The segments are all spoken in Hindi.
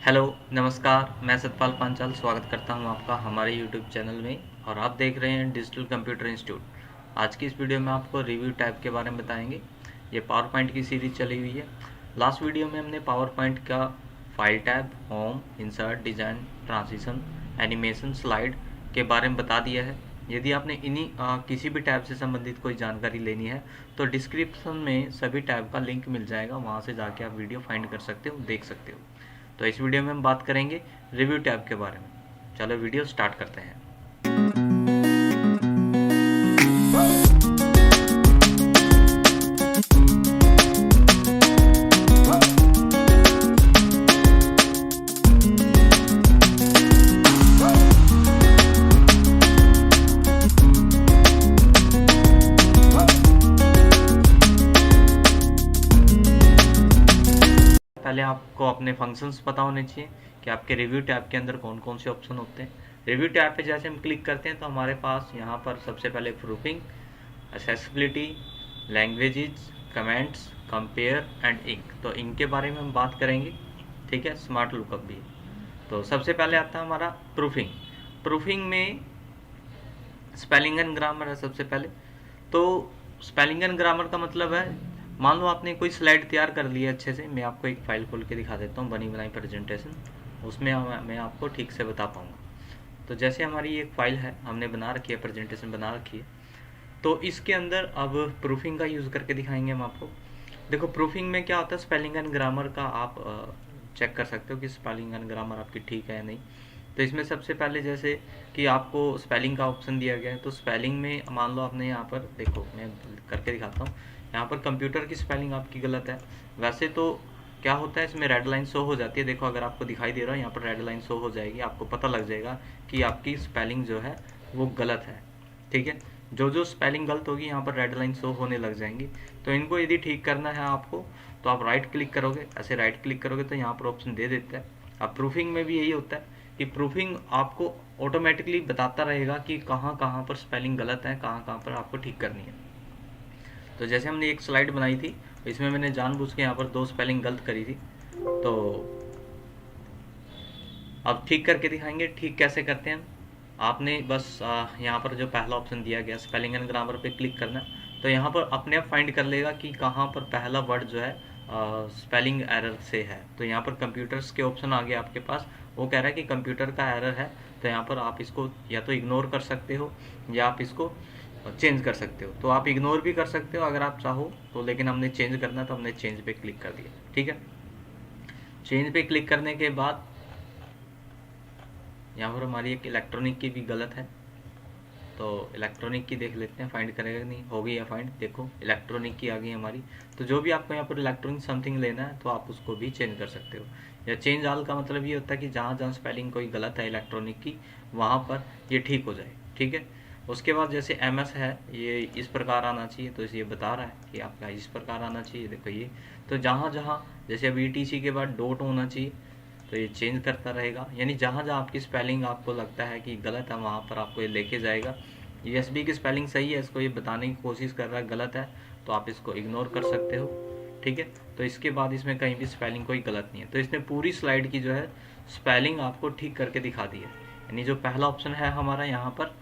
हेलो, नमस्कार। मैं सतपाल पांचाल स्वागत करता हूं आपका हमारे यूट्यूब चैनल में और आप देख रहे हैं डिजिटल कंप्यूटर इंस्टीट्यूट। आज की इस वीडियो में आपको रिव्यू टैब के बारे में बताएंगे। ये पावर पॉइंट की सीरीज चली हुई है। लास्ट वीडियो में हमने पावर पॉइंट का file tab, home, insert, design, transition, animation, slide के बारे में बता दिया है। यदि आपने इन्हीं किसी भी टैब से संबंधित कोई जानकारी लेनी है तो डिस्क्रिप्शन में सभी टैब का लिंक मिल जाएगा, वहाँ से जाके आप वीडियो फाइंड कर सकते हो, देख सकते हो। तो इस वीडियो में हम बात करेंगे रिव्यू टैब के बारे में। चलो वीडियो स्टार्ट करते हैं। पहले आपको अपने फंक्शंस पता होने चाहिए कि आपके रिव्यू टैब के अंदर कौन कौन से ऑप्शन होते हैं। रिव्यू टैब पे जैसे हम क्लिक करते हैं तो हमारे पास यहाँ पर सबसे पहले proofing, accessibility, languages, comments, compare and ink. तो इंक के बारे में हम बात करेंगे, ठीक है। स्मार्ट लुकअप भी। तो सबसे पहले आता है हमारा प्रूफिंग। प्रूफिंग में स्पेलिंग एंड ग्रामर है सबसे पहले। तो स्पेलिंग एंड ग्रामर का मतलब है, मान लो आपने कोई स्लाइड तैयार कर ली है अच्छे से। मैं आपको एक फाइल खोल के दिखा देता हूँ, बनी बनाई प्रेजेंटेशन, उसमें मैं आपको ठीक से बता पाऊँगा। तो जैसे हमारी एक फाइल है, हमने बना रखी है, प्रेजेंटेशन बना रखी है। तो इसके अंदर अब प्रूफिंग का यूज़ करके दिखाएंगे हम आपको। देखो प्रूफिंग में क्या होता है, स्पेलिंग एंड ग्रामर का आप चेक कर सकते हो कि स्पेलिंग एंड ग्रामर आपकी ठीक है या नहीं। तो इसमें सबसे पहले जैसे कि आपको स्पेलिंग का ऑप्शन दिया गया है, तो स्पेलिंग में मान लो आपने यहाँ पर, देखो मैं करके दिखाता हूँ। यहाँ पर कंप्यूटर की स्पेलिंग आपकी गलत है। वैसे तो क्या होता है, इसमें रेड लाइन शो हो जाती है। देखो अगर आपको दिखाई दे रहा है, यहाँ पर रेड लाइन शो हो जाएगी, आपको पता लग जाएगा कि आपकी स्पेलिंग जो है वो गलत है, ठीक है। जो जो स्पेलिंग गलत होगी यहाँ पर रेड लाइन शो होने लग जाएंगी। तो इनको यदि ठीक करना है आपको, तो आप राइट क्लिक करोगे। ऐसे राइट क्लिक करोगे तो यहाँ पर ऑप्शन दे देता है। अब प्रूफिंग में भी यही होता है कि प्रूफिंग आपको ऑटोमेटिकली बताता रहेगा कि कहाँ कहाँ पर स्पेलिंग गलत है, कहाँ कहाँ पर आपको ठीक करनी है। तो जैसे हमने एक स्लाइड बनाई थी, इसमें मैंने जानबूझ के यहाँ पर 2 स्पेलिंग गलत करी थी। तो अब ठीक करके दिखाएंगे। ठीक कैसे करते हैं, आपने बस यहाँ पर जो पहला ऑप्शन दिया गया स्पेलिंग एंड ग्रामर पे क्लिक करना। तो यहाँ पर अपने आप फाइंड कर लेगा कि कहाँ पर पहला वर्ड जो है स्पेलिंग एरर से है। तो यहाँ पर कंप्यूटर्स के ऑप्शन आ गया आपके पास, वो कह रहा है कि कंप्यूटर का एरर है। तो यहाँ पर आप इसको या तो इग्नोर कर सकते हो या आप इसको चेंज कर सकते हो। तो आप इग्नोर भी कर सकते हो अगर आप चाहो तो, लेकिन हमने चेंज करना है तो हमने चेंज पे क्लिक कर दिया, ठीक है। चेंज पे क्लिक करने के बाद यहाँ पर हमारी एक इलेक्ट्रॉनिक की भी गलत है। तो इलेक्ट्रॉनिक की देख लेते हैं, फाइंड करेगा नहीं, हो गई है फाइंड। देखो इलेक्ट्रॉनिक की आ गई हमारी। तो जो भी आपको यहाँ पर इलेक्ट्रॉनिक समथिंग लेना है तो आप उसको भी चेंज कर सकते हो। या चेंज ऑल का मतलब ये होता है कि जहाँ जहाँ स्पेलिंग कोई गलत है इलेक्ट्रॉनिक की, वहाँ पर ये ठीक हो जाए, ठीक है। उसके बाद जैसे MS है, ये इस प्रकार आना चाहिए। तो ये बता रहा है कि आपका इस प्रकार आना चाहिए, देखो ये। तो जहाँ जहाँ जैसे अब ETC के बाद डॉट होना चाहिए, तो ये चेंज करता रहेगा। यानी जहाँ जहाँ आपकी स्पेलिंग आपको लगता है कि गलत है, वहाँ पर आपको ये लेके जाएगा। USB की स्पेलिंग सही है, इसको ये बताने की कोशिश कर रहा है गलत है, तो आप इसको इग्नोर कर सकते हो, ठीक है। तो इसके बाद इसमें कहीं भी स्पेलिंग कोई गलत नहीं है। तो इसने पूरी स्लाइड की जो है स्पेलिंग आपको ठीक करके दिखा दी है। यानी जो पहला ऑप्शन है हमारा यहाँ पर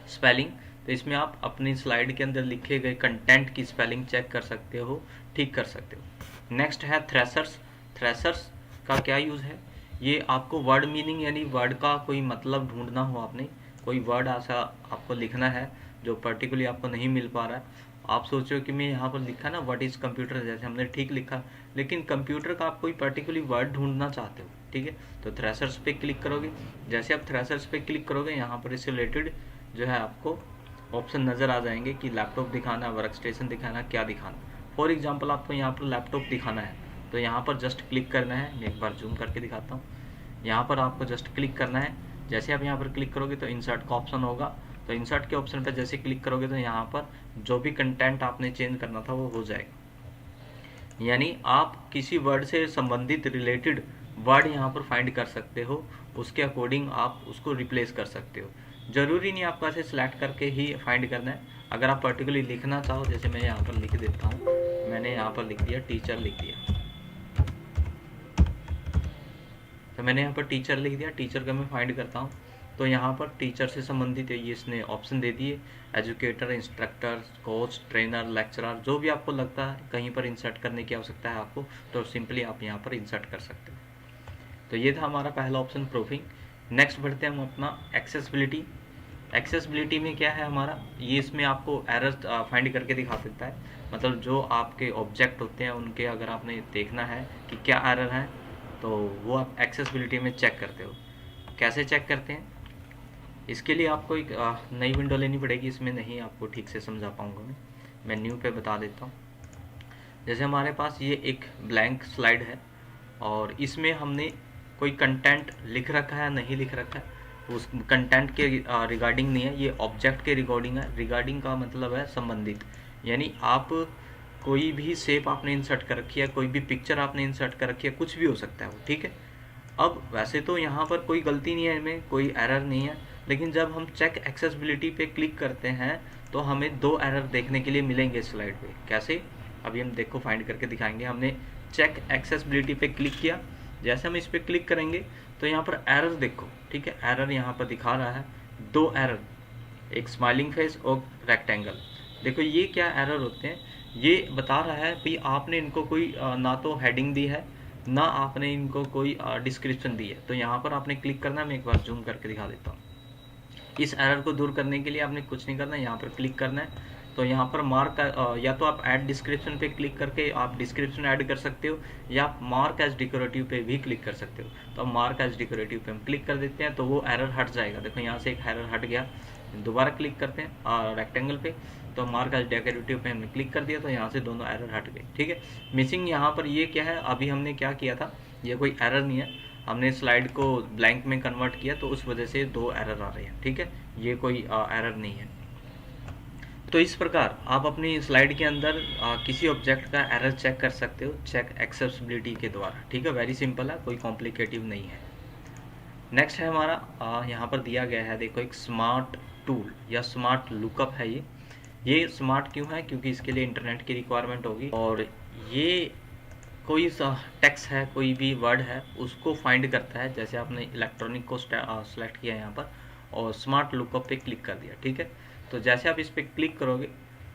स्पेलिंग, तो इसमें आप अपनी स्लाइड के अंदर लिखे गए कंटेंट की स्पेलिंग चेक कर सकते हो, ठीक कर सकते हो। नेक्स्ट है थ्रेशर्स। थ्रेशर्स का क्या यूज़ है, ये आपको वर्ड मीनिंग यानी वर्ड का कोई मतलब ढूंढना हो, आपने कोई वर्ड ऐसा आपको लिखना है जो पर्टिकुलरली आपको नहीं मिल पा रहा है। आप सोचो कि मैं यहाँ पर लिखा ना व्हाट इज़ कंप्यूटर, जैसे हमने ठीक लिखा, लेकिन कंप्यूटर का आप कोई पर्टिकुलरली वर्ड ढूंढना चाहते हो, ठीक है। तो थ्रेशर्स पे क्लिक करोगे। जैसे आप थ्रेशर्स पे क्लिक करोगे, यहाँ पर इससे रिलेटेड जो है आपको ऑप्शन नज़र आ जाएंगे कि लैपटॉप दिखाना, वर्क स्टेशन दिखाना, क्या दिखाना। फॉर एग्जांपल आपको यहाँ पर लैपटॉप दिखाना है, तो यहाँ पर जस्ट क्लिक करना है। मैं एक बार जूम करके दिखाता हूँ। यहाँ पर आपको जस्ट क्लिक करना है। जैसे आप यहाँ पर क्लिक करोगे तो इंसर्ट का ऑप्शन होगा। तो इंसर्ट के ऑप्शन पर जैसे क्लिक करोगे तो यहाँ पर जो भी कंटेंट आपने चेंज करना था वो हो जाएगा। यानी आप किसी वर्ड से संबंधित रिलेटेड वर्ड यहाँ पर फाइंड कर सकते हो, उसके अकॉर्डिंग आप उसको रिप्लेस कर सकते हो। ज़रूरी नहीं आपको ऐसे सिलेक्ट करके ही फाइंड करना है। अगर आप पर्टिकुलरली लिखना चाहो, जैसे मैं यहाँ पर लिख देता हूँ, मैंने यहाँ पर लिख दिया टीचर लिख दिया, तो मैंने यहाँ पर टीचर लिख दिया, टीचर का मैं फाइंड करता हूँ। तो यहाँ पर टीचर से संबंधित ये इसने ऑप्शन दे दिए, educator, instructor, coach, trainer, lecturer, जो भी आपको लगता है कहीं पर इंसर्ट करने की आवश्यकता है आपको, तो सिंपली आप यहाँ पर इंसर्ट कर सकते हो। तो ये था हमारा पहला ऑप्शन, प्रूफिंग। नेक्स्ट बढ़ते हैं हम अपना एक्सेसिबिलिटी। एक्सेसिबिलिटी में क्या है हमारा, ये इसमें आपको एरर फाइंड करके दिखा सकता है। मतलब जो आपके ऑब्जेक्ट होते हैं उनके अगर आपने देखना है कि क्या एरर है, तो वो आप एक्सेसिबिलिटी में चेक करते हो। कैसे चेक करते हैं, इसके लिए आपको एक नई विंडो लेनी पड़ेगी, इसमें नहीं आपको ठीक से समझा पाऊँगा मैं न्यू पे बता देता हूँ। जैसे हमारे पास ये एक ब्लैंक स्लाइड है और इसमें हमने कोई कंटेंट लिख रखा है नहीं लिख रखा है, उस कंटेंट के रिगार्डिंग नहीं है, ये ऑब्जेक्ट के रिगार्डिंग है। रिगार्डिंग का मतलब है संबंधित, यानी आप कोई भी शेप आपने इंसर्ट कर रखी है, कोई भी पिक्चर आपने इंसर्ट कर रखी है, कुछ भी हो सकता है वो, ठीक है। अब वैसे तो यहाँ पर कोई गलती नहीं है, इनमें कोई एरर नहीं है, लेकिन जब हम चेक एक्सेसिबिलिटी पे क्लिक करते हैं तो हमें 2 एरर देखने के लिए मिलेंगे स्लाइड पे। कैसे, अभी हम देखो फाइंड करके दिखाएंगे। हमने चेक एक्सेसिबिलिटी पे क्लिक किया, जैसे हम इस पर क्लिक करेंगे तो यहाँ पर एरर देखो, ठीक है। एरर यहाँ पर दिखा रहा है 2 एरर, एक स्माइलिंग फेस और रेक्टेंगल। देखो ये क्या एरर होते हैं, ये बता रहा है भाई आपने इनको कोई ना तो हेडिंग दी है, ना आपने इनको कोई डिस्क्रिप्शन दी है। तो यहाँ पर आपने क्लिक करना है, मैं एक बार जूम करके दिखा देता हूँ। इस एरर को दूर करने के लिए आपने कुछ नहीं करना है, यहाँ पर क्लिक करना है। तो यहाँ पर मार्क या तो आप ऐड डिस्क्रिप्शन पे क्लिक करके आप डिस्क्रिप्शन ऐड कर सकते हो, या आप मार्क एज डेकोरेटिव पे भी क्लिक कर सकते हो। तो हम मार्क एज डेकोरेटिव पे हम क्लिक कर देते हैं तो वो एरर हट जाएगा। देखो यहाँ से एक एरर हट गया। दोबारा क्लिक करते हैं रेक्टेंगल पे, तो मार्क एज डेकोरेटिव पे हमने क्लिक कर दिया तो यहाँ से दोनों एरर हट गए, ठीक है। मिसिंग यहाँ पर ये क्या है, अभी हमने क्या किया था, ये कोई एरर नहीं है, हमने स्लाइड को ब्लैंक में कन्वर्ट किया तो उस वजह से 2 एरर आ रहे हैं, ठीक है। ये कोई एरर नहीं है। तो इस प्रकार आप अपनी स्लाइड के अंदर किसी ऑब्जेक्ट का एरर चेक कर सकते हो, चेक एक्सेसिबिलिटी के द्वारा, ठीक है। वेरी सिंपल है, कोई कॉम्प्लिकेटिव नहीं है। नेक्स्ट है हमारा यहाँ पर दिया गया है, देखो एक स्मार्ट टूल या स्मार्ट लुकअप है। ये स्मार्ट क्यों है, क्योंकि इसके लिए इंटरनेट की रिक्वायरमेंट होगी, और ये कोई टेक्स्ट है, कोई भी वर्ड है, उसको फाइंड करता है। जैसे आपने इलेक्ट्रॉनिक को सेलेक्ट किया यहाँ पर और स्मार्ट लुकअप पे क्लिक कर दिया, ठीक है। तो जैसे आप इस पर क्लिक करोगे,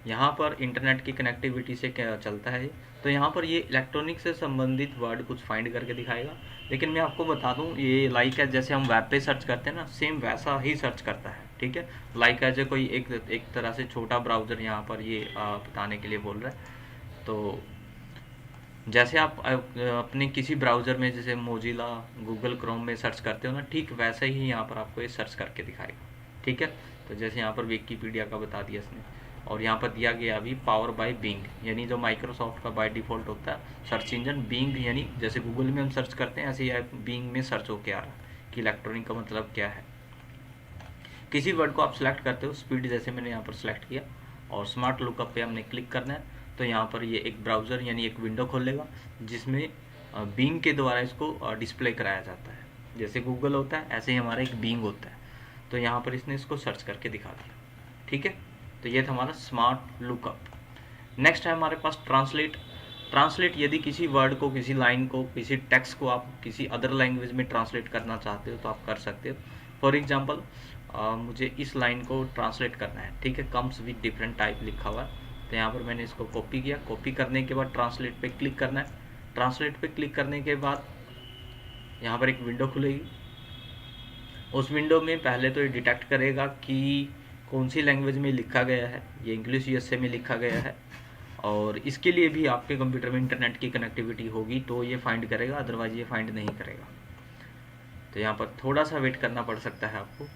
यहाँ पर इंटरनेट की कनेक्टिविटी से क्या चलता है, तो यहाँ पर ये इलेक्ट्रॉनिक से संबंधित वर्ड कुछ फाइंड करके दिखाएगा। लेकिन मैं आपको बता दूँ, ये लाइक है जैसे हम वेब पे सर्च करते हैं ना, सेम वैसा ही सर्च करता है, ठीक है। लाइक एज कोई एक तरह से छोटा ब्राउज़र यहाँ पर ये बताने के लिए बोल रहा है। तो जैसे आप अपने किसी ब्राउज़र में जैसे मोजिला, गूगल क्रोम में सर्च करते हो ना, ठीक वैसे ही यहाँ पर आपको ये सर्च करके दिखाएगा, ठीक है। तो जैसे यहाँ पर विकिपीडिया का बता दिया इसने, और यहाँ पर दिया गया अभी पावर बाय बिंग, यानी जो माइक्रोसॉफ्ट का बाय डिफ़ॉल्ट होता है सर्च इंजन, बिंग यानी जैसे गूगल में हम सर्च करते हैं ऐसे ही बिंग में सर्च होके आ रहा है कि इलेक्ट्रॉनिक का मतलब क्या है। किसी वर्ड को आप सेलेक्ट करते हो, स्पीड जैसे मैंने यहाँ पर सेलेक्ट किया और स्मार्ट लुकअप पे हमने क्लिक करना है, तो यहाँ पर ये एक ब्राउज़र यानी एक विंडो खोलेगा जिसमें बिंग के द्वारा इसको डिस्प्ले कराया जाता है। जैसे गूगल होता है ऐसे ही हमारा एक बिंग होता है, तो यहाँ पर इसने इसको सर्च करके दिखा दिया, ठीक है। तो ये था हमारा स्मार्ट लुकअप। नेक्स्ट है हमारे पास ट्रांसलेट। ट्रांसलेट, यदि किसी वर्ड को, किसी लाइन को, किसी टेक्स्ट को आप किसी अदर लैंग्वेज में ट्रांसलेट करना चाहते हो तो आप कर सकते हो। फॉर एग्जाम्पल मुझे इस लाइन को ट्रांसलेट करना है, ठीक है, कम्स विद डिफरेंट टाइप लिखा हुआ है। तो यहाँ पर मैंने इसको कॉपी किया, कॉपी करने के बाद ट्रांसलेट पे क्लिक करना है। ट्रांसलेट पे क्लिक करने के बाद यहाँ पर एक विंडो खुलेगी। उस विंडो में पहले तो ये डिटेक्ट करेगा कि कौन सी लैंग्वेज में लिखा गया है, ये इंग्लिश यूएसए में लिखा गया है, और इसके लिए भी आपके कंप्यूटर में इंटरनेट की कनेक्टिविटी होगी तो ये फाइंड करेगा, अदरवाइज ये फाइंड नहीं करेगा। तो यहाँ पर थोड़ा सा वेट करना पड़ सकता है आपको।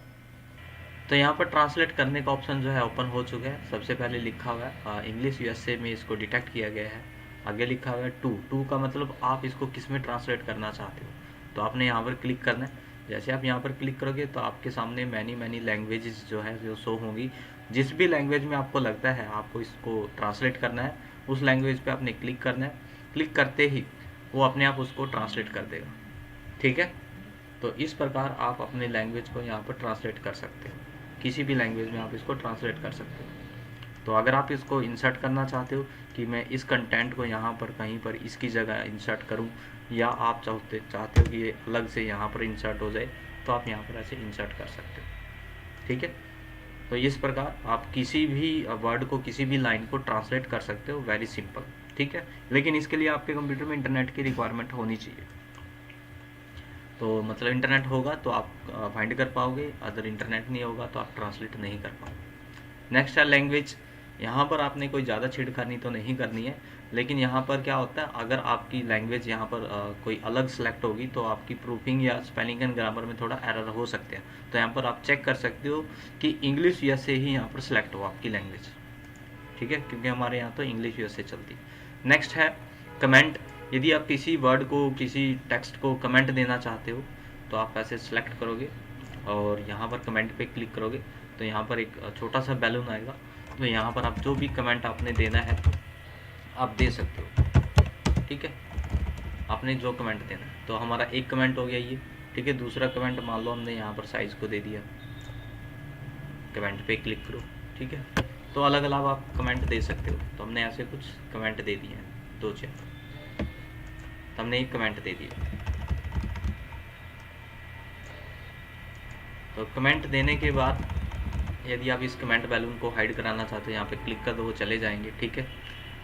तो यहाँ पर ट्रांसलेट करने का ऑप्शन जो है ओपन हो चुका है। सबसे पहले लिखा हुआ है इंग्लिश यूएसए में इसको डिटेक्ट किया गया है। आगे लिखा हुआ है टू का मतलब आप इसको किस में ट्रांसलेट करना चाहते हो, तो आपने यहाँ पर क्लिक करना है। जैसे आप यहाँ पर क्लिक करोगे तो आपके सामने मैनी लैंग्वेजेस जो है जो शो होंगी। जिस भी लैंग्वेज में आपको लगता है आपको इसको ट्रांसलेट करना है, उस लैंग्वेज पे आपने क्लिक करना है। क्लिक करते ही वो अपने आप उसको ट्रांसलेट कर देगा, ठीक है। तो इस प्रकार आप अपने लैंग्वेज को यहाँ पर ट्रांसलेट कर सकते हो, किसी भी लैंग्वेज में आप इसको ट्रांसलेट कर सकते हो, तो अगर आप इसको इंसर्ट करना चाहते हो कि मैं इस कंटेंट को यहाँ पर कहीं पर इसकी जगह इंसर्ट करूँ, या आप चाहते हो कि ये अलग से यहाँ पर इंसर्ट हो जाए, तो आप यहाँ पर ऐसे इंसर्ट कर सकते हो। ठीक है, तो इस प्रकार आप किसी भी वर्ड को, किसी भी लाइन को ट्रांसलेट कर सकते हो, वेरी सिंपल। ठीक है, लेकिन इसके लिए आपके कंप्यूटर में इंटरनेट की रिक्वायरमेंट होनी चाहिए। तो मतलब इंटरनेट होगा तो आप फाइंड कर पाओगे, अगर इंटरनेट नहीं होगा तो आप ट्रांसलेट नहीं कर पाओगे। नेक्स्ट है लैंग्वेज। यहाँ पर आपने कोई ज़्यादा छेड़खानी तो नहीं करनी है, लेकिन यहाँ पर क्या होता है, अगर आपकी लैंग्वेज यहाँ पर कोई अलग सेलेक्ट होगी तो आपकी प्रूफिंग या स्पेलिंग एंड ग्रामर में थोड़ा एरर हो सकते हैं। तो यहाँ पर आप चेक कर सकते हो कि इंग्लिश यूएसए ही यहाँ पर सेलेक्ट हो आपकी लैंग्वेज। ठीक है, क्योंकि हमारे यहाँ तो इंग्लिश यूएसए चलती। नेक्स्ट है कमेंट। यदि आप किसी वर्ड को, किसी टेक्स्ट को कमेंट देना चाहते हो तो आप ऐसे सेलेक्ट करोगे और यहाँ पर कमेंट पे क्लिक करोगे तो यहाँ पर एक छोटा सा बैलून आएगा। तो यहाँ पर आप जो भी कमेंट आपने देना है आप दे सकते हो। ठीक है, आपने जो कमेंट देना है, तो हमारा एक कमेंट हो गया ये। ठीक है, दूसरा कमेंट मान लो हमने यहाँ पर साइज़ को दे दिया, कमेंट पे क्लिक करो। ठीक है, तो अलग अलग आप कमेंट दे सकते हो। तो हमने ऐसे कुछ कमेंट दे दिए हैं, 2-4, तो हमने एक कमेंट दे दिया। तो कमेंट देने के बाद यदि आप इस कमेंट बैलून को हाइड कराना चाहते हो, यहाँ पे क्लिक कर दो, वो चले जाएंगे। ठीक है,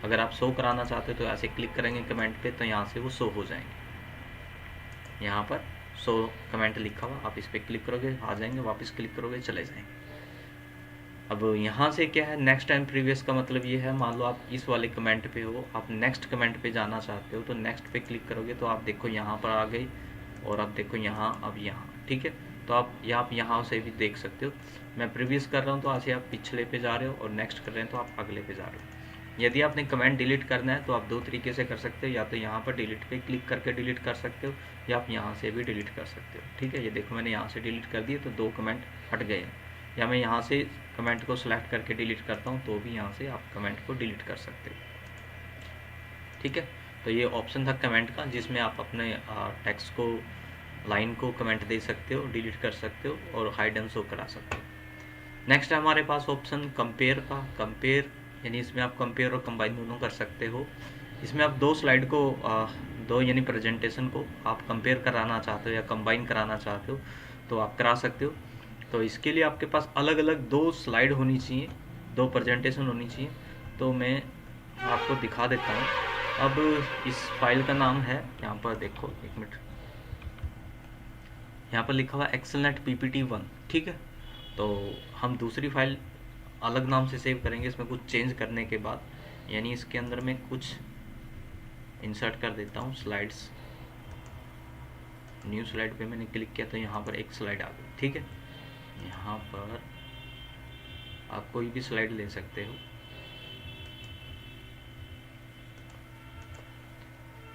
अगर आप शो कराना चाहते हो तो ऐसे क्लिक करेंगे कमेंट पे, तो यहाँ से वो शो हो जाएंगे। यहाँ पर शो कमेंट लिखा हुआ, आप इस पर क्लिक करोगे आ जाएंगे, वापस क्लिक करोगे चले जाएंगे। अब यहाँ से क्या है, नेक्स्ट एंड प्रीवियस का मतलब ये है, मान लो आप इस वाले कमेंट पे हो, आप नेक्स्ट कमेंट पे जाना चाहते हो, तो नेक्स्ट पे क्लिक करोगे तो आप देखो यहाँ पर आ गई, और आप देखो यहाँ, अब यहाँ। ठीक है, तो आप यहाँ से भी देख सकते हो। मैं प्रीवियस कर रहा हूँ तो ऐसे आप पिछले पे जा रहे हो, और नेक्स्ट कर रहे हैं तो आप अगले पे जा रहे हो। यदि आपने कमेंट डिलीट करना है तो आप 2 तरीके से कर सकते हो, या तो यहाँ पर डिलीट पे क्लिक करके डिलीट कर सकते हो, या आप यहाँ से भी डिलीट कर सकते हो। ठीक है, ये देखो मैंने यहाँ से डिलीट कर दिए तो 2 कमेंट हट गए हैं। या मैं यहाँ से कमेंट को सिलेक्ट करके डिलीट करता हूँ तो भी यहाँ से आप कमेंट को डिलीट कर सकते हो। ठीक है, तो ये ऑप्शन था कमेंट का, जिसमें आप अपने टेक्स्ट को, लाइन को कमेंट दे सकते हो, डिलीट कर सकते हो और हाइड एंड शो करा सकते हो। नेक्स्ट है हमारे पास ऑप्शन कंपेयर का। कंपेयर यानी इसमें आप कंपेयर और कंबाइन दोनों कर सकते हो। इसमें आप 2 स्लाइड को, 2 यानी प्रेजेंटेशन को आप कंपेयर कराना चाहते हो या कंबाइन कराना चाहते हो तो आप करा सकते हो। तो इसके लिए आपके पास अलग अलग 2 स्लाइड होनी चाहिए, 2 प्रेजेंटेशन होनी चाहिए। तो मैं आपको दिखा देता हूँ। अब इस फाइल का नाम है, यहाँ पर देखो, 1 मिनट, यहाँ पर लिखा हुआ एक्सेलनेट PPT1। ठीक है, तो हम दूसरी फाइल अलग नाम से सेव करेंगे, इसमें कुछ चेंज करने के बाद, यानी इसके अंदर मैं कुछ इंसर्ट कर देता हूँ स्लाइड्स। न्यू स्लाइड पे मैंने क्लिक किया तो यहाँ पर एक स्लाइड आ गई। ठीक है, यहाँ पर आप कोई भी स्लाइड ले सकते हो।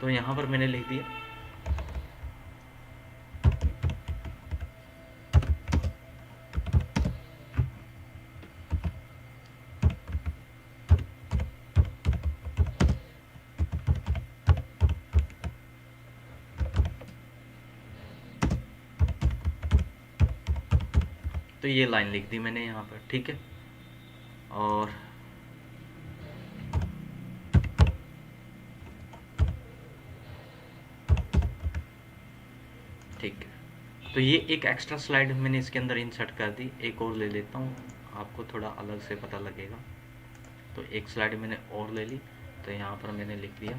तो यहाँ पर मैंने लिख दिया तो ये लाइन लिख दी मैंने यहाँ पर। ठीक है, और ठीक है, तो ये एक एक्स्ट्रा स्लाइड मैंने इसके अंदर इंसर्ट कर दी। एक और ले लेता हूँ, आपको थोड़ा अलग से पता लगेगा। तो एक स्लाइड मैंने और ले ली, तो यहाँ पर मैंने लिख दिया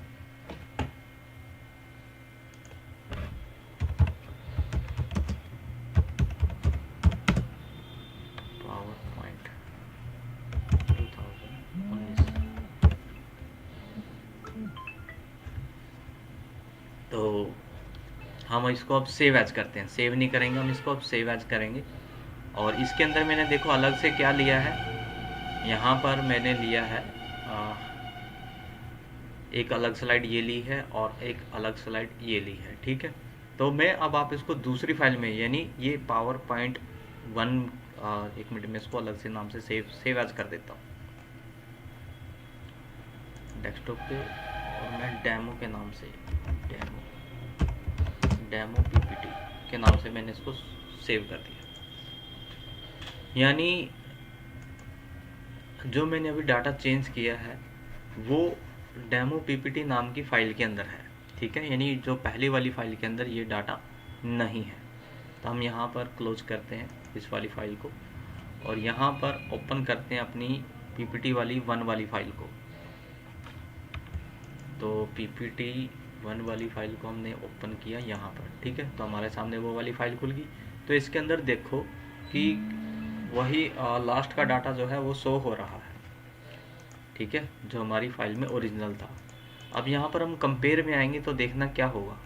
PowerPoint 2019। तो हम इसको अब सेव एज करते हैं। सेव नहीं करेंगे हम इसको, अब सेव एज करेंगे। और इसके अंदर मैंने देखो अलग से क्या लिया है, यहाँ पर मैंने लिया है एक अलग स्लाइड ये ली है और एक अलग स्लाइड ये ली है। ठीक है, तो मैं अब आप इसको दूसरी फाइल में, यानी ये PowerPoint 1, 1 मिनट में इसको अलग से नाम से सेव एज कर देता हूँ डेस्कटॉप पे, और मैं डेमो के नाम से, डेमो PPT के नाम से मैंने इसको सेव कर दिया। यानी जो मैंने अभी डाटा चेंज किया है वो डेमो पीपीटी नाम की फ़ाइल के अंदर है, ठीक है, यानी जो पहली वाली फ़ाइल के अंदर ये डाटा नहीं है। तो हम यहाँ पर क्लोज करते हैं इस वाली फ़ाइल को और यहाँ पर ओपन करते हैं अपनी पीपीटी वाली 1 वाली फ़ाइल को। तो पीपीटी 1 वाली फ़ाइल को हमने ओपन किया यहाँ पर, ठीक है, तो हमारे सामने वो वाली फ़ाइल खुल गई। तो इसके अंदर देखो कि वही लास्ट का डाटा जो है वो शो हो रहा है, ठीक है, जो हमारी फ़ाइल में ओरिजिनल था। अब यहाँ पर हम कंपेयर में आएंगे तो देखना क्या होगा।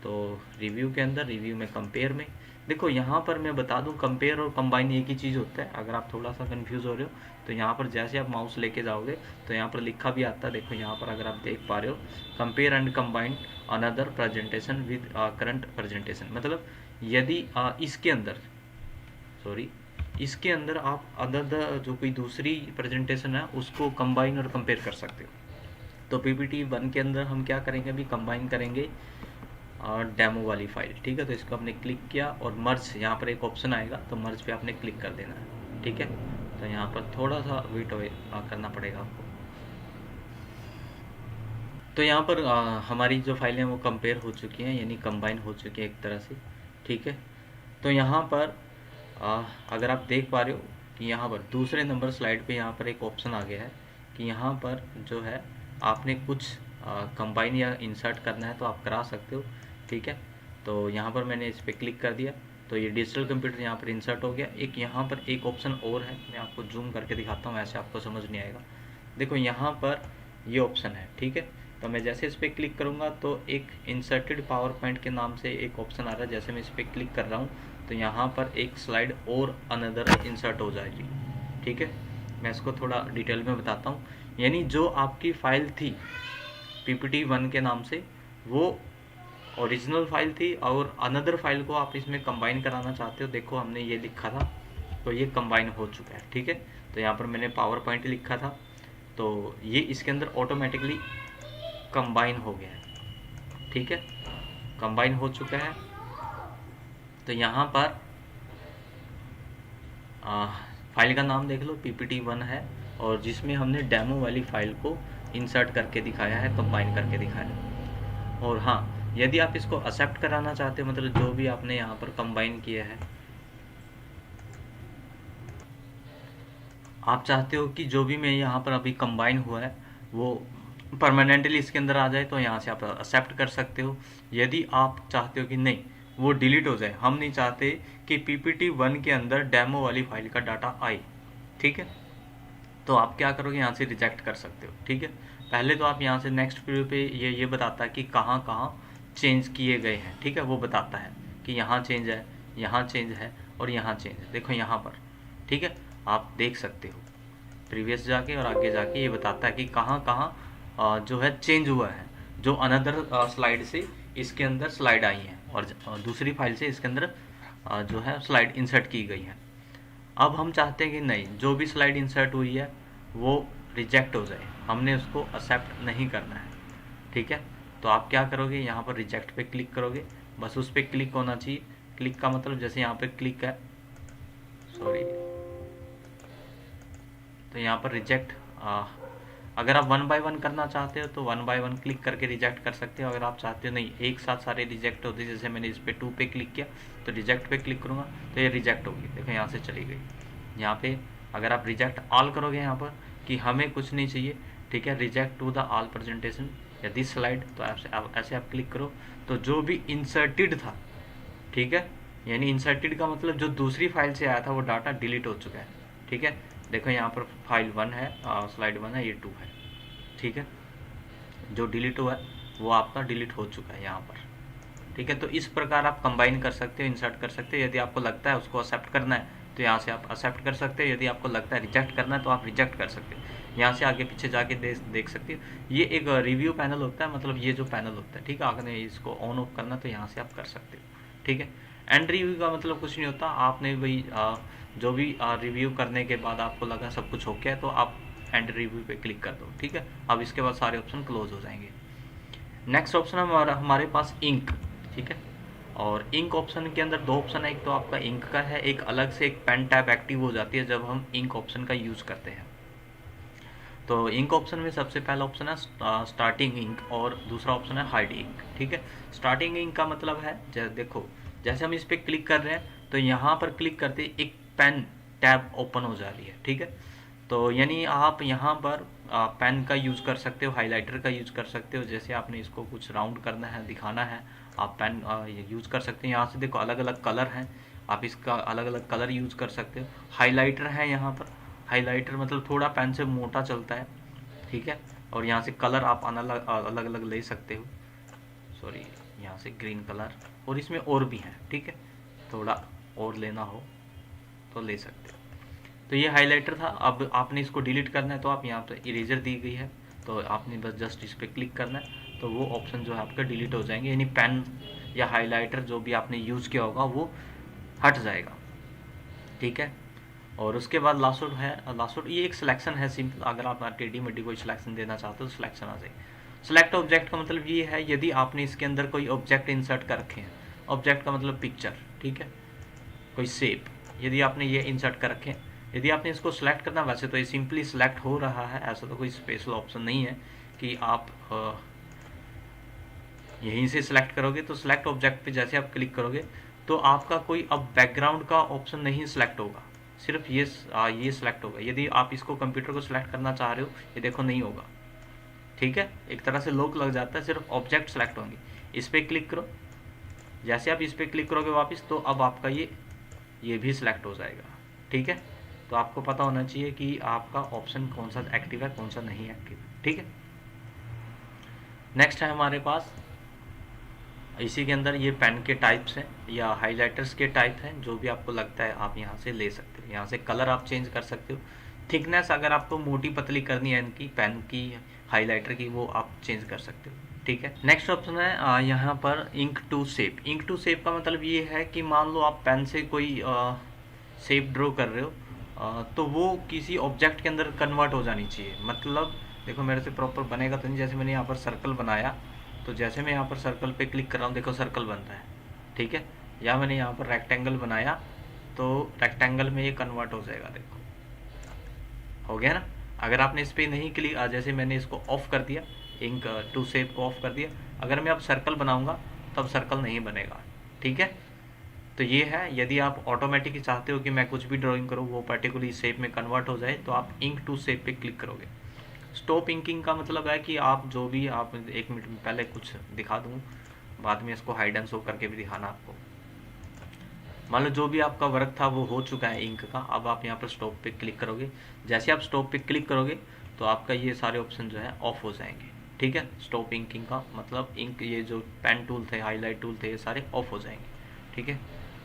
तो रिव्यू के अंदर, रिव्यू में, कंपेयर में, देखो यहाँ पर मैं बता दूँ कंपेयर और कंबाइन एक ही चीज़ होता है। अगर आप थोड़ा सा कंफ्यूज हो रहे हो तो यहाँ पर जैसे आप माउस लेके जाओगे तो यहाँ पर लिखा भी आता है, देखो यहाँ पर अगर आप देख पा रहे हो, compare and combine another presentation with current presentation. मतलब यदि इसके अंदर, सॉरी, इसके अंदर आप अदर जो कोई दूसरी प्रेजेंटेशन है उसको कंबाइन और कंपेयर कर सकते हो। तो पीपीटी 1 के अंदर हम क्या करेंगे, अभी कंबाइन करेंगे डेमो वाली फाइल, ठीक है। तो इसको आपने क्लिक किया और मर्ज, यहाँ पर एक ऑप्शन आएगा तो मर्ज पे आपने क्लिक कर देना है, ठीक है। तो यहाँ पर थोड़ा सा वेट करना पड़ेगा आपको। तो यहाँ पर हमारी जो फाइलें वो कंपेयर हो चुकी हैं, यानी कंबाइन हो चुकी है एक तरह से, ठीक है। तो यहाँ पर अगर आप देख पा रहे हो कि यहाँ पर दूसरे नंबर स्लाइड पे यहाँ पर एक ऑप्शन आ गया है कि यहाँ पर जो है आपने कुछ कंबाइन या इंसर्ट करना है तो आप करा सकते हो, ठीक है। तो यहाँ पर मैंने इस पर क्लिक कर दिया तो ये डिजिटल कंप्यूटर यहाँ पर इंसर्ट हो गया। एक यहाँ पर एक ऑप्शन और है, मैं आपको जूम करके दिखाता हूँ, ऐसे आपको समझ नहीं आएगा। देखो यहाँ पर ये ऑप्शन है, ठीक है। तो मैं जैसे इस पर क्लिक करूँगा तो एक इंसर्टेड पावर पॉइंट के नाम से एक ऑप्शन आ रहा है। जैसे मैं इस पर क्लिक कर रहा हूँ तो यहाँ पर एक स्लाइड और अनदर इंसर्ट हो जाएगी, ठीक है। मैं इसको थोड़ा डिटेल में बताता हूँ। यानी जो आपकी फ़ाइल थी पीपीटी 1 के नाम से, वो ओरिजिनल फाइल थी और अनदर फाइल को आप इसमें कंबाइन कराना चाहते हो। देखो हमने ये लिखा था तो ये कंबाइन हो चुका है, ठीक है। तो यहाँ पर मैंने पावर पॉइंट लिखा था तो ये इसके अंदर ऑटोमेटिकली कंबाइन हो गया है, ठीक है, कंबाइन हो चुका है। तो यहाँ पर फाइल का नाम देख लो, पीपीटी 1 है और जिसमें हमने डेमो वाली फाइल को इंसर्ट करके दिखाया है, कंबाइन करके दिखाया है। और हाँ, यदि आप इसको एक्सेप्ट कराना चाहते हो, मतलब जो भी आपने यहाँ पर कंबाइन किया है, आप चाहते हो कि जो भी मैं यहाँ पर अभी कंबाइन हुआ है वो परमानेंटली इसके अंदर आ जाए, तो यहाँ से आप एक्सेप्ट कर सकते हो। यदि आप चाहते हो कि नहीं वो डिलीट हो जाए, हम नहीं चाहते कि पीपीटी 1 के अंदर डेमो वाली फाइल का डाटा आए, ठीक है, तो आप क्या करोगे, यहाँ से रिजेक्ट कर सकते हो, ठीक है। पहले तो आप यहाँ से नेक्स्ट प्रीव्यू पे ये बताता है कि कहाँ कहाँ चेंज किए गए हैं, ठीक है, वो बताता है कि यहाँ चेंज है, यहाँ चेंज है और यहाँ चेंज है। देखो यहाँ पर, ठीक है, आप देख सकते हो प्रीवियस जाके और आगे जाके ये बताता है कि कहाँ कहाँ जो है चेंज हुआ है, जो अनदर स्लाइड से इसके अंदर स्लाइड आई हैं और दूसरी फाइल से इसके अंदर जो है स्लाइड इंसर्ट की गई है। अब हम चाहते हैं कि नहीं, जो भी स्लाइड इंसर्ट हुई है वो रिजेक्ट हो जाए, हमने उसको एक्सेप्ट नहीं करना है, ठीक है। तो आप क्या करोगे, यहाँ पर रिजेक्ट पे क्लिक करोगे, बस उस पर क्लिक होना चाहिए। क्लिक का मतलब जैसे यहाँ पे क्लिक है, सॉरी, तो यहाँ पर रिजेक्ट, अगर आप 1 बाय 1 करना चाहते हो तो 1 बाय 1 क्लिक करके रिजेक्ट कर सकते हो। अगर आप चाहते हो नहीं एक साथ सारे रिजेक्ट होते, जैसे मैंने इस पर 2 पे क्लिक किया तो रिजेक्ट पे क्लिक करूँगा तो ये रिजेक्ट होगी, देखो यहाँ से चली गई। यहाँ पे अगर आप रिजेक्ट ऑल करोगे यहाँ पर कि हमें कुछ नहीं चाहिए, ठीक है, reject to the all presentation या दिस स्लाइड, तो ऐसे आप क्लिक करो तो जो भी इंसर्टेड था, ठीक है, यानी इंसर्टेड का मतलब जो दूसरी फाइल से आया था वो डाटा डिलीट हो चुका है, ठीक है। देखो यहाँ पर फाइल 1 है, स्लाइड 1 है, ये 2 है, ठीक है। जो डिलीट हुआ है वो आपका डिलीट हो चुका है यहाँ पर, ठीक है। तो इस प्रकार आप कंबाइन कर सकते हो, इंसर्ट कर सकते हो। यदि आपको लगता है उसको एक्सेप्ट करना है तो यहाँ से आप एक्सेप्ट कर सकते हो, यदि आपको लगता है रिजेक्ट करना है तो आप रिजेक्ट कर सकते हो। यहाँ से आगे पीछे जाके देख सकते हो। ये एक रिव्यू पैनल होता है, मतलब ये जो पैनल होता है, ठीक है, आपने इसको ऑन ऑफ करना तो यहाँ से आप कर सकते हो, ठीक है। एंड रिव्यू का मतलब कुछ नहीं होता, आपने भाई जो भी रिव्यू करने के बाद आपको लगा सब कुछ हो गया तो आप एंड रिव्यू पे क्लिक कर दो, ठीक है। अब इसके बाद सारे ऑप्शन क्लोज हो जाएंगे। नेक्स्ट ऑप्शन हमारे पास इंक, ठीक है। और इंक ऑप्शन के अंदर 2 ऑप्शन है, एक तो आपका इंक का है, एक अलग से एक पेन टैब एक्टिव हो जाती है जब हम इंक ऑप्शन का यूज़ करते हैं, तो इंक ऑप्शन में सबसे पहला ऑप्शन है स्टार्टिंग इंक और दूसरा ऑप्शन है हाइड इंक। ठीक है, स्टार्टिंग इंक का मतलब है देखो जैसे हम इस पर क्लिक कर रहे हैं तो यहाँ पर क्लिक करते एक पेन टैब ओपन हो जा रही है। ठीक है, तो यानी आप यहाँ पर पेन का यूज़ कर सकते हो, हाइलाइटर का यूज़ कर सकते हो। जैसे आपने इसको कुछ राउंड करना है, दिखाना है, आप पेन यूज़ कर सकते हैं। यहाँ से देखो अलग अलग कलर हैं, आप इसका अलग अलग कलर यूज़ कर सकते हो। हाइलाइटर है यहाँ पर, हाइलाइटर मतलब थोड़ा पेन से मोटा चलता है। ठीक है, और यहाँ से कलर आप अलग अलग ले सकते हो। सॉरी, यहाँ से ग्रीन कलर, और इसमें और भी हैं। ठीक है, थोड़ा और लेना हो तो ले सकते हो। तो ये हाइलाइटर था। अब आपने इसको डिलीट करना है तो आप यहाँ पर इरेजर दी गई है, तो आपने बस जस्ट इस पर क्लिक करना है तो वो ऑप्शन जो है आपका डिलीट हो जाएंगे, यानी पेन या हाइलाइटर जो भी आपने यूज़ किया होगा वो हट जाएगा। ठीक है, और उसके बाद लास्ट आउट है। लास्ट आउट ये एक सिलेक्शन है सिंपल, अगर आप टेढ़ी मेढ़ी कोई सिलेक्शन देना चाहते हो तो सिलेक्शन आ जाएगी। सेलेक्ट ऑब्जेक्ट का मतलब ये है यदि आपने इसके अंदर कोई ऑब्जेक्ट इंसर्ट कर रखे हैं, ऑब्जेक्ट का मतलब पिक्चर। ठीक है, कोई शेप यदि आपने ये इंसर्ट कर रखे हैं, यदि आपने इसको सिलेक्ट करना, वैसे तो ये सिंपली सिलेक्ट हो रहा है, ऐसा तो कोई स्पेशल ऑप्शन नहीं है कि आप यहीं से सिलेक्ट करोगे। तो सिलेक्ट ऑब्जेक्ट पे जैसे आप क्लिक करोगे तो आपका कोई अब बैकग्राउंड का ऑप्शन नहीं सिलेक्ट होगा, सिर्फ ये सिलेक्ट होगा। यदि आप इसको कंप्यूटर को सिलेक्ट करना चाह रहे हो, ये देखो नहीं होगा। ठीक है, एक तरह से लॉक लग जाता है, सिर्फ ऑब्जेक्ट सेलेक्ट होंगे। इस पर क्लिक करो, जैसे आप इस पर क्लिक करोगे वापस, तो अब आपका ये भी सिलेक्ट हो जाएगा। ठीक है, तो आपको पता होना चाहिए कि आपका ऑप्शन कौन सा एक्टिव है, कौन सा नहीं एक्टिव है। ठीक है, नेक्स्ट है हमारे पास, इसी के अंदर ये पेन के टाइप्स हैं या हाइलाइटर्स के टाइप हैं, जो भी आपको लगता है आप यहाँ से ले सकते हो। यहाँ से कलर आप चेंज कर सकते हो, थिकनेस अगर आपको मोटी पतली करनी है इनकी पेन की, हाइलाइटर की, वो आप चेंज कर सकते हो। ठीक है, नेक्स्ट ऑप्शन है यहाँ पर ink to shape. Ink to shape का मतलब ये है कि मान लो आप पेन से कोई शेप ड्रॉ कर रहे हो, तो वो किसी ऑब्जेक्ट के अंदर कन्वर्ट हो जानी चाहिए। मतलब देखो मेरे से प्रॉपर बनेगा तो नहीं, जैसे मैंने यहाँ पर सर्कल बनाया, तो जैसे मैं यहाँ पर सर्कल पे क्लिक कर रहा हूँ, देखो सर्कल बनता है। ठीक है, या मैंने यहाँ पर रेक्टेंगल बनाया तो रेक्टेंगल में ये कन्वर्ट हो जाएगा। देखो हो गया ना। अगर आपने इस पर नहीं क्लिक, जैसे मैंने इसको ऑफ कर दिया, इंक टू शेप को ऑफ कर दिया, अगर मैं अब सर्कल बनाऊंगा तब सर्कल नहीं बनेगा। ठीक है, तो ये है, यदि आप ऑटोमेटिक चाहते हो कि मैं कुछ भी ड्राइंग करूँ वो पर्टिकुलर शेप में कन्वर्ट हो जाए, तो आप इंक टू शेप पे क्लिक करोगे। स्टॉप इंकिंग का मतलब है कि आप जो भी, आप 1 मिनट में पहले कुछ दिखा दूँ, बाद में इसको हाइड एंड शो करके भी दिखाना आपको। मान लो जो भी आपका वर्क था वो हो चुका है इंक का, अब आप यहाँ पर स्टॉप पे क्लिक करोगे। जैसे आप स्टॉप पे क्लिक करोगे तो आपका ये सारे ऑप्शन जो है ऑफ हो जाएंगे। ठीक है, स्टॉप इंकिंग का मतलब इंक, ये जो पेन टूल थे, हाईलाइट टूल थे, ये सारे ऑफ हो जाएंगे। ठीक है,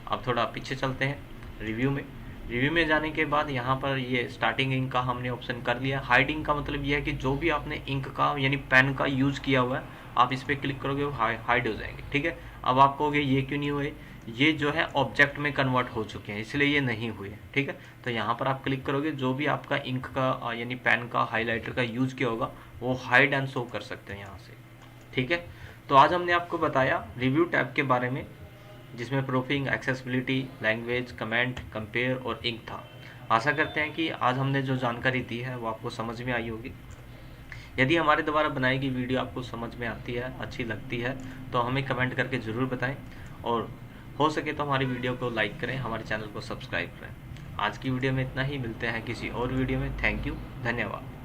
अब थोड़ा पीछे चलते हैं रिव्यू में। रिव्यू में जाने के बाद यहाँ पर ये स्टार्टिंग इंक का हमने ऑप्शन कर लिया। हाइड इंक का मतलब ये है कि जो भी आपने इंक का यानी पेन का यूज़ किया हुआ है, आप इस पर क्लिक करोगे वो हाइड हो जाएंगे। ठीक है, अब आप कहोगे ये क्यों नहीं हुए, ये जो है ऑब्जेक्ट में कन्वर्ट हो चुके हैं इसलिए ये नहीं हुए। ठीक है, तो यहाँ पर आप क्लिक करोगे, जो भी आपका इंक का यानी पेन का, हाइलाइटर का यूज़ किया होगा वो हाइड एंड शो कर सकते हैं यहाँ से। ठीक है, तो आज हमने आपको बताया रिव्यू टैब के बारे में, जिसमें proofing, accessibility, language, comment, compare और इंक था। आशा करते हैं कि आज हमने जो जानकारी दी है वो आपको समझ में आई होगी। यदि हमारे द्वारा बनाई गई वीडियो आपको समझ में आती है, अच्छी लगती है, तो हमें कमेंट करके ज़रूर बताएं, और हो सके तो हमारी वीडियो को लाइक करें, हमारे चैनल को सब्सक्राइब करें। आज की वीडियो में इतना ही, मिलते हैं किसी और वीडियो में। थैंक यू, धन्यवाद।